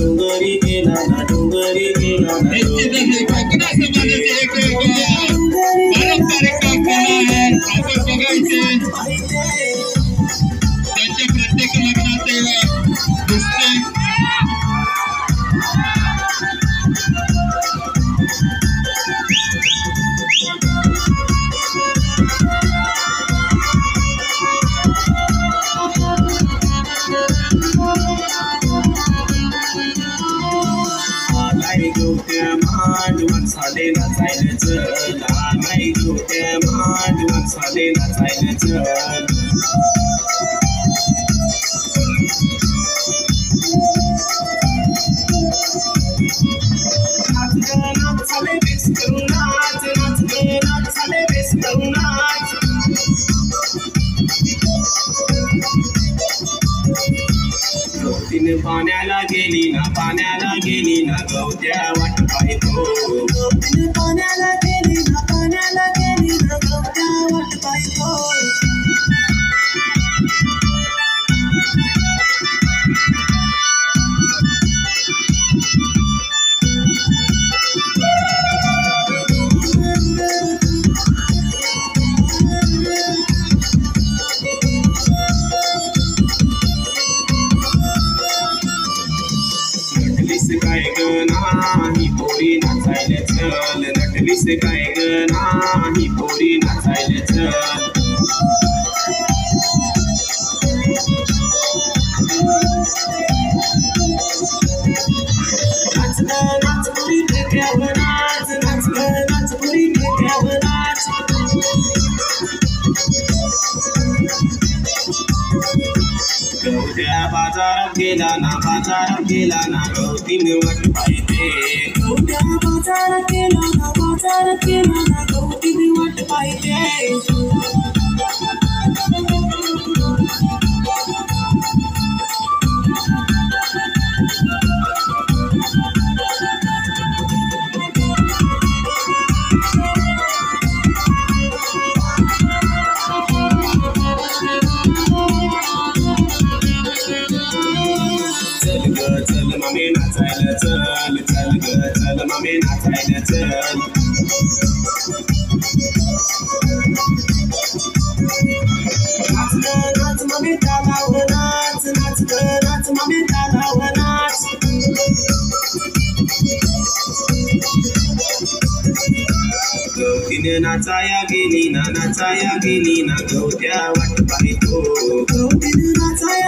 डोंगरी गेला ना डोंगरी गेला ना पारंपरिक कला आहे आपण बघायचे त्यांच्या प्रत्येक लग्नात दिसते साले नाचायला चल नाही गोट्या मांडवात साले नाचायला चल नाच ग नाच साले बेस करू नाच नाच ग नाच साले बेस करू नाच गवतीने पाण्याला गेली ना गवत्या वाट पाहतो पाण्याला गेली ना गवत्या वाट पाहतो काय ग नाही पोरी नाचायला चल नटलीस काय ग नाही पोरी नाचायला चल नाच ग नाच पोरी ढेकळ्यावर नाच नाच ग नाच पोरी ढेकळ्यावर नाच गवत्या बाजारात गेला ना गवतीने वाट पाहिजे गवत्या बाजारात गेला ना गवतीने वाट पाहिजे चल मामे नाचायला चल चल मामे नाचायला चल नाच ग नाच मामे तालावर नाच नाच ग नाच मामे तालावर नाच गवतीने नाचाया गेली ना गवत्या वाट पाहतो गवतीने नाचाया